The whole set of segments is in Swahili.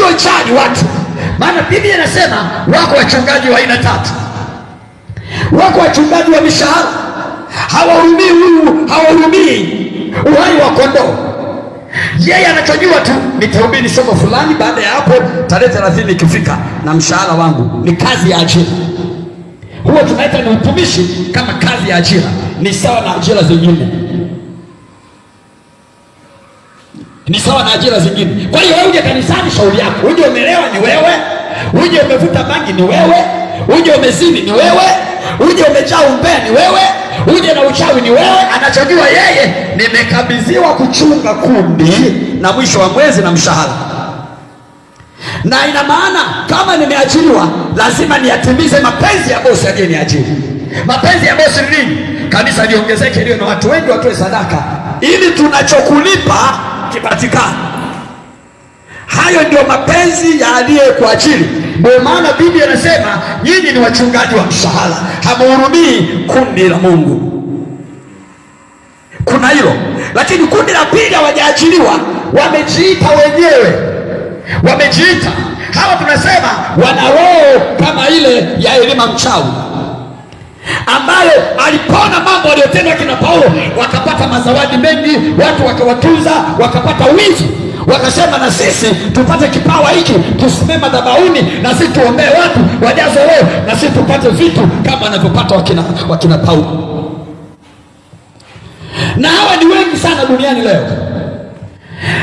wasiojali watu. Maana Biblia inasema wako wachungaji wa aina tatu. Wako wachungaji wa mishahara, hawahurumii uhai wa kondoo. Yeye anachojua tu, nitahubiri somo fulani, baada ya hapo tarehe 30 ikifika na mshahara wangu. Ni kazi ya ajira. Huo tunaita ni utumishi kama kazi ya ajira, ni sawa na ajira zingine, ni sawa na ajira zingine. Kwa hiyo wewe uje kanisani, shauri yako. Uje umelewa ni wewe, uje umevuta bangi ni wewe, uje umezini ni wewe, uje umejaa umbea ni wewe, uje na uchawi ni wewe. Anachojua yeye, nimekabidhiwa kuchunga kundi na mwisho wa mwezi na mshahara. Na ina maana kama nimeajiriwa, lazima niyatimize mapenzi ya bosi aliyeniajiri. Mapenzi ya bosi ni nini? Kanisa liongezeke, liwe na watu wengi, watoe sadaka, ili tunachokulipa kipatikane. Hayo ndio mapenzi ya aliyekuajiri. Ndio maana Biblia inasema nyinyi ni wachungaji wa mshahara, hamhurumii kundi la Mungu. Kuna hilo. Lakini kundi la pili hawajaajiriwa, wamejiita wenyewe. Wamejiita. Hawa tunasema wana roho kama ile ya Elima mchawi, ambayo alipona mambo aliyotenda kina Paulo, wakapata mazawadi mengi, watu wakawatunza, wakapata wizi, wakasema na sisi tupate kipawa hiki, tusimame madhabahuni na sisi tuombee watu wajazo roho, na sisi tupate vitu kama wanavyopata wakina Paulo. Na hawa ni wengi sana duniani leo.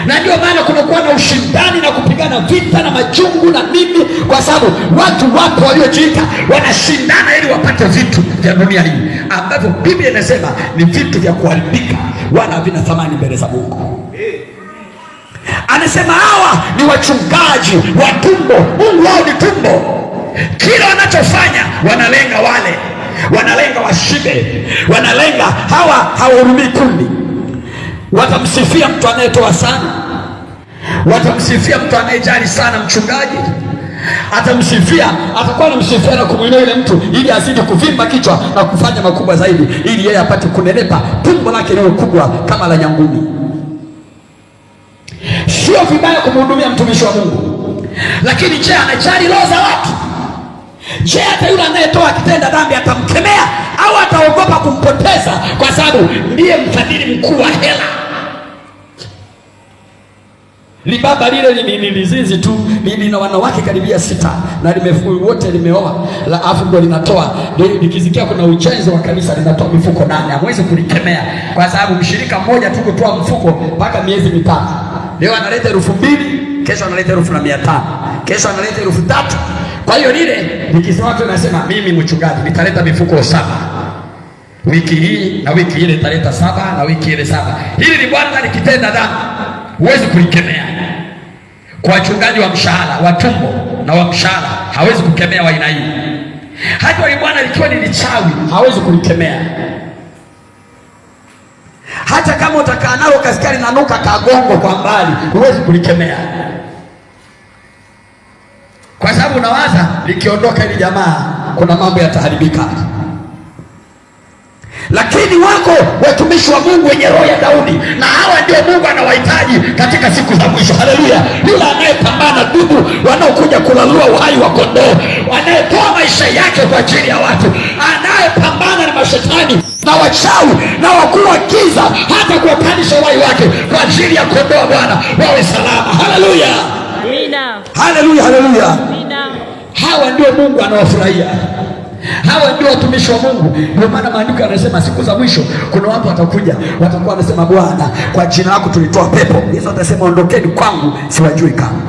Na ndio maana kunakuwa na ushindani na kupigana vita na majungu na nini, kwa sababu watu wapo waliojiita wanashindana ili wapate vitu vya dunia hii, ambavyo Biblia inasema ni vitu vya kuharibika, wala havina thamani mbele za Mungu. Anasema hawa ni wachungaji wa tumbo. Mungu wao ni tumbo. Kila wanachofanya wanalenga wale, wanalenga washibe, wanalenga hawa. Hawahurumii kundi. Watamsifia mtu anayetoa sana, watamsifia mtu anayejali sana mchungaji, atamsifia, atakuwa anamsifia na kumwinua yule mtu ili azidi kuvimba kichwa na kufanya makubwa zaidi, ili yeye apate kunenepa, tumbo lake liwe kubwa kama la nyangumi. Sio vibaya kumhudumia mtumishi wa Mungu, lakini je, anajali roho za watu? Je, hata yule anayetoa akitenda dhambi atamkemea au ataogopa kumpoteza kwa sababu ndiye mfadhili mkuu wa hela? Libaba lile lizizi tu, lina wanawake karibia 6 na wote limeoa, la Afrika linatoa, likizikia kuna ujenzi wa kanisa linatoa mifuko 8. Hamwezi kulikemea kwa sababu mshirika mmoja tu kutoa mfuko mpaka miezi 3. Leo analeta 2,000, kesho analeta 1,500, kesho analeta 3,000. Kwa hiyo lile nikisema watu nasema mimi mchungaji nitaleta mifuko 7. Wiki hii na wiki ile nitaleta 7 na wiki ile 7. Hili ni Bwana likitenda dhambi, huwezi kulikemea. Kwa wachungaji wa mshahara, wa tumbo na wa mshahara, hawezi kukemea wa aina hii. Hata wa Bwana likiwa ni lichawi, hawezi kulikemea. Hata kama utakaa nalo kaskari na nuka kagongo kwa mbali, huwezi kulikemea. Kwa sababu unawaza likiondoka hili jamaa kuna mambo yataharibika. Lakini wako watumishi wa Mungu wenye roho ya Daudi, na hawa ndio Mungu anawahitaji katika siku za mwisho. Haleluya! Yule anayepambana dubu wanaokuja kulalua uhai wa kondoo, anayetoa maisha yake kwa ajili ya watu, anayepambana na mashetani na wachawi na wakuu wa giza, hata kuwakanisha uhai wake kwa ajili ya kondoo Bwana wawe salama. Haleluya! Amina. Haleluya, haleluya. Hawa ndio Mungu anawafurahia. Hawa ndio watumishi wa Mungu. Ndio maana maandiko yanasema siku za mwisho kuna watu watakuja, watakuwa wanasema Bwana, kwa jina lako tulitoa pepo. Yesu atasema ondokeni kwangu siwajui kama.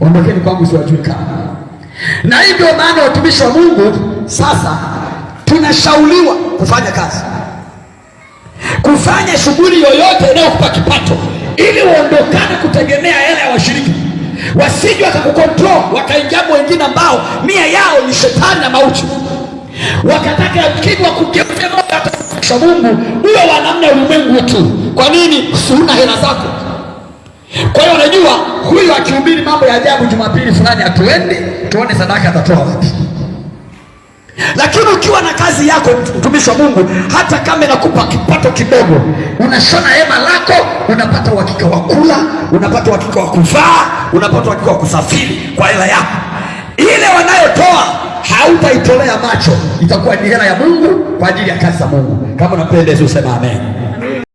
Ondokeni kwangu siwajui kama. Na hii ndio maana watumishi wa Mungu sasa tunashauriwa kufanya kazi, kufanya shughuli yoyote inayokupa kipato, ili uondokane kutegemea hela ya washiriki. Wasije wakakukontrol, wakaingia wengine ambao nia yao ni shetani na mauti, wakataka kigwa kugeuza moyo wa Mungu uwe wa namna ulimwengu tu. Kwa nini? Usuna hela zako. Kwa hiyo unajua huyu akihubiri mambo ya ajabu Jumapili fulani atuendi tuone sadaka atatoa wapi. Lakini ukiwa na kazi yako, mtumishi wa Mungu, hata kama inakupa kipato kidogo, unashona hema lako, unapata uhakika wa kula, unapata uhakika wa kuvaa, unapata uhakika wa kusafiri kwa hela yako. Ile wanayotoa hautaitolea macho, itakuwa ni hela ya Mungu kwa ajili ya kazi za Mungu. Kama unapenda Yesu, sema amen.